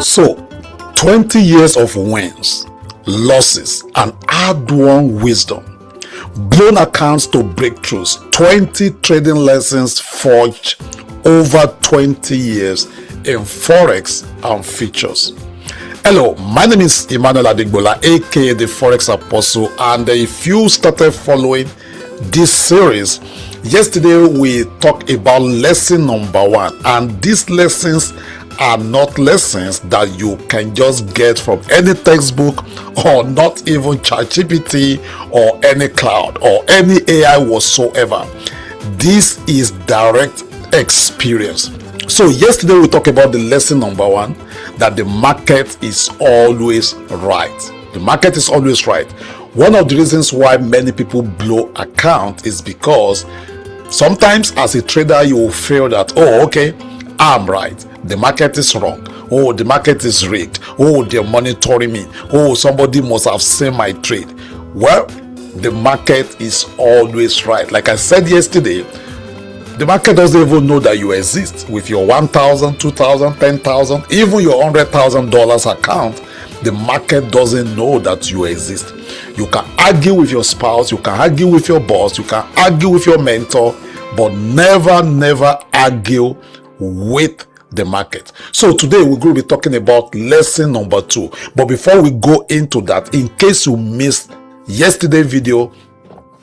So 20 years of wins, losses, and hard-won wisdom, blown accounts to breakthroughs, 20 trading lessons forged over 20 years in Forex and Futures. Hello, my name is Emmanuel Adigbola, aka the Forex Apostle, and if you started following this series, yesterday we talked about lesson number 1, and these lessons are not lessons that you can just get from any textbook or not even ChatGPT or any cloud or any AI whatsoever. This is direct experience. So yesterday we talked about the lesson number 1, that the market is always right. The market is always right. One of the reasons why many people blow account is because sometimes as a trader you will feel that, oh, okay, I'm right, the market is wrong, oh, the market is rigged, oh, they're monitoring me, oh, somebody must have seen my trade. Well, the market is always right. Like I said yesterday, the market doesn't even know that you exist. With your $1,000, $2,000, $10,000, even your $100,000 account, the market doesn't know that you exist. You can argue with your spouse, you can argue with your boss, you can argue with your mentor, but never argue with the market. So today we're going to be talking about lesson number 2. But before we go into that, in case you missed yesterday's video,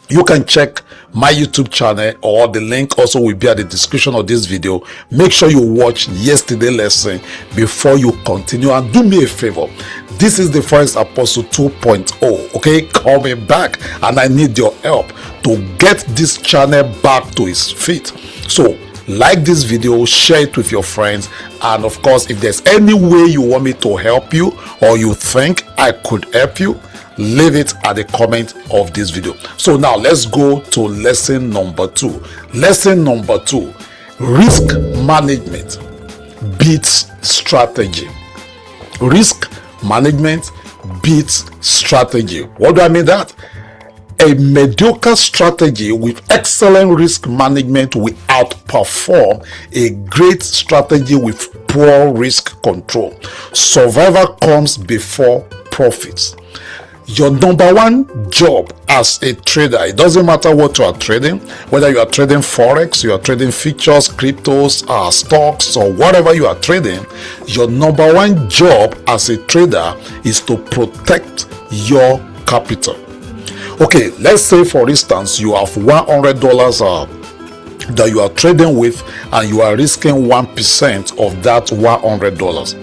you can check my YouTube channel, or the link also will be at the description of this video. Make sure you watch yesterday's lesson before you continue, and do me a favor. This is the Forex Apostle 2.0, okay, coming back, and I need your help to get this channel back to its feet. So like this video, share it with your friends, and of course, if there's any way you want me to help you or you think I could help you, leave it at the comment of this video. So now let's go to lesson number 2. Lesson number 2, risk management beats strategy. Risk management beats strategy. What do I mean that? A mediocre strategy with excellent risk management will outperform a great strategy with poor risk control. Survival comes before profits. Your number 1 job as a trader, it doesn't matter what you are trading, whether you are trading Forex, you are trading futures, cryptos, stocks, or whatever you are trading, your number 1 job as a trader is to protect your capital. Okay, let's say for instance you have $100 that you are trading with, and you are risking 1% of that $100.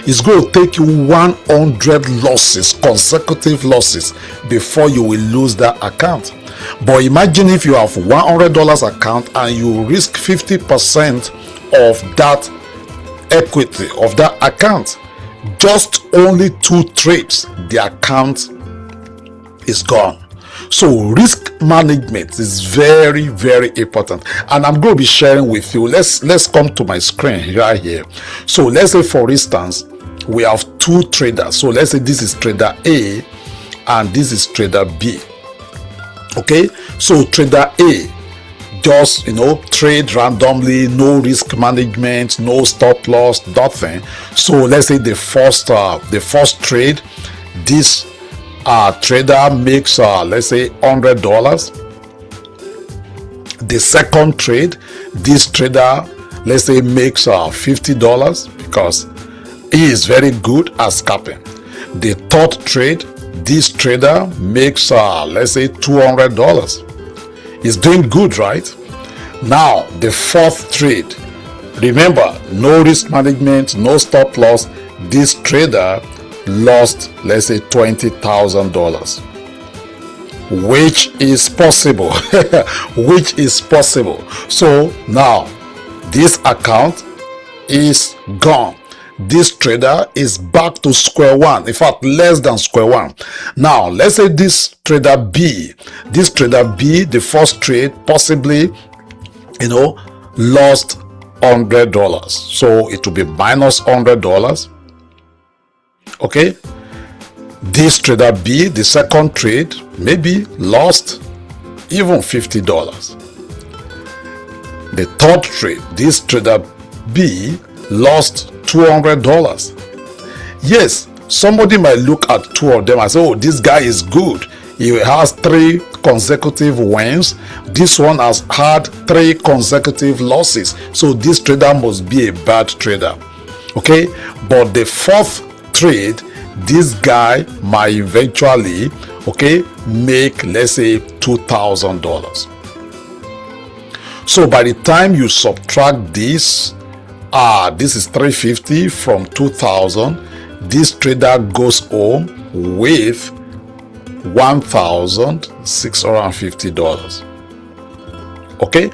It's going to take you 100 losses, consecutive losses, before you will lose that account. But imagine if you have $100 account and you risk 50% of that equity of that account. Just only 2 trades, the account is gone. So risk management is very important, and I'm going to be sharing with you. Let's come to my screen right here. So let's say for instance we have 2 traders. So let's say this is trader A and this is trader B. Okay, so trader A just trade randomly, no risk management, no stop loss, nothing. So let's say the first trade, this trader makes let's say $100. The second trade, this trader, let's say, makes $50 because he is very good at scalping. The third trade, this trader makes let's say $200. He's doing good, right? Now the fourth trade, remember, no risk management, no stop loss. This trader lost, let's say, $20,000, which is possible. Which is possible. So now this account is gone. This trader is back to square one, in fact less than square one. Now let's say this trader B, the first trade possibly lost $100, so it will be minus $100. Okay, this trader B, the second trade, maybe lost even $50. The third trade, this trader B lost $200. Yes, somebody might look at two of them and say, oh, this guy is good. He has 3 consecutive wins. This one has had 3 consecutive losses. So this trader must be a bad trader. Okay, but the 4th trade, this guy might eventually, okay, make, let's say, $2,000. So by the time you subtract this, this is 350 from 2,000. This trader goes home with $1,650. Okay,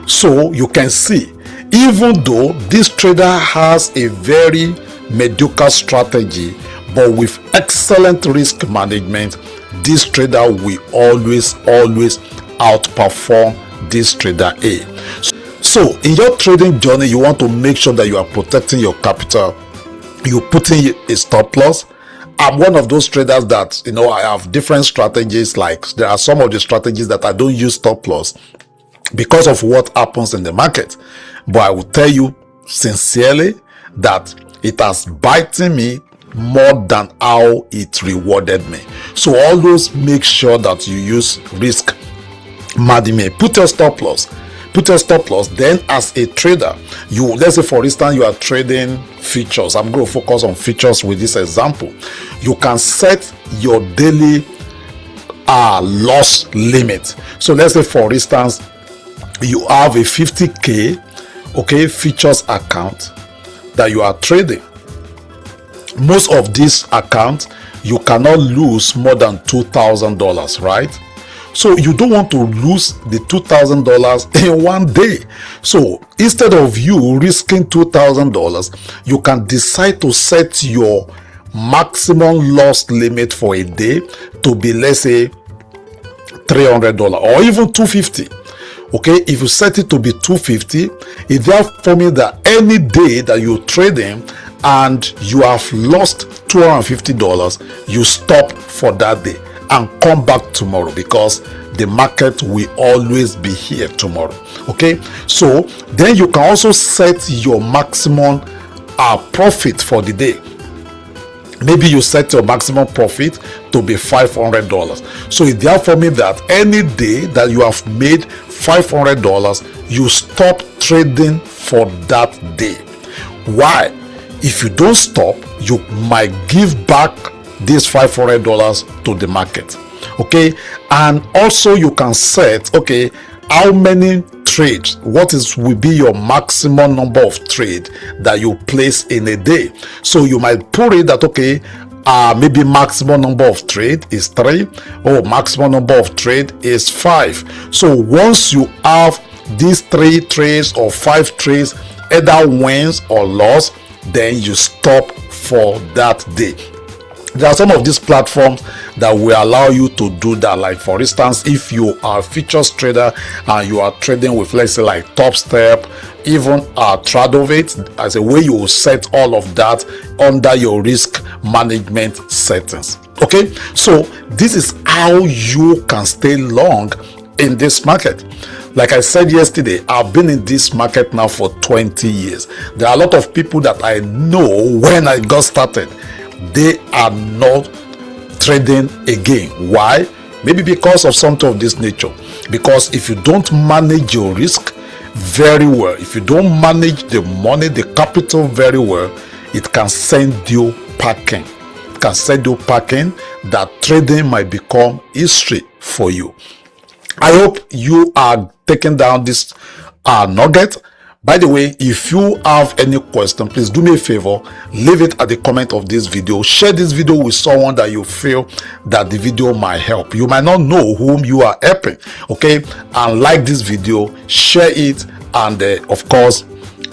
so you can see, even though this trader has a very mediocre strategy, but with excellent risk management, this trader will always outperform this trader A. So in your trading journey, you want to make sure that you are protecting your capital. You put in a stop loss. I'm one of those traders that, I have different strategies. Like, there are some of the strategies that I don't use stop loss because of what happens in the market. But I will tell you sincerely that it has biting me more than how it rewarded me. So always make sure that you use risk management. Put your stop loss. Then as a trader, let's say for instance you are trading futures. I'm going to focus on futures with this example. You can set your daily loss limit. So let's say for instance you have a 50k futures account that you are trading. Most of these accounts you cannot lose more than $2,000, right? So you don't want to lose the $2,000 in one day. So instead of you risking $2,000, you can decide to set your maximum loss limit for a day to be, let's say, $300 or even $250. Okay, if you set it to be $250, it therefore means that any day that you're trading and you have lost $250, you stop for that day and come back tomorrow, because the market will always be here tomorrow. Okay, so then you can also set your maximum profit for the day. Maybe you set your maximum profit to be $500. So it therefore means that any day that you have made $500, you stop trading for that day. Why? If you don't stop, you might give back this $500 to the market. Okay, and also you can set how many trades, will be your maximum number of trade that you place in a day. So you might put it that maybe maximum number of trade is 3, or maximum number of trade is 5. So once you have these 3 trades or 5 trades, either wins or loss, then you stop for that day. There are some of these platforms that will allow you to do that. Like for instance, if you are a futures trader and you are trading with, let's say, like Top Step, even Tradovate, as a way you will set all of that under your risk management settings. Okay, so this is how you can stay long in this market. Like I said yesterday, I've been in this market now for 20 years. There are a lot of people that I know when I got started, they are not trading again. Why? Maybe because of something of this nature. Because if you don't manage your risk very well, if you don't manage the money, the capital very well, it can send you packing. It can send you packing that trading might become history for you. I hope you are taking down this nugget. By the way, if you have any question, please do me a favor, leave it at the comment of this video. Share this video with someone that you feel that the video might help. You might not know whom you are helping, okay? And like this video, share it, and of course,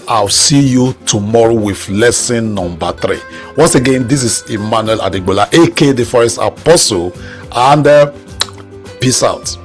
I'll see you tomorrow with lesson number 3. Once again, this is Emmanuel Adegbola, aka the Forex Apostle, and peace out.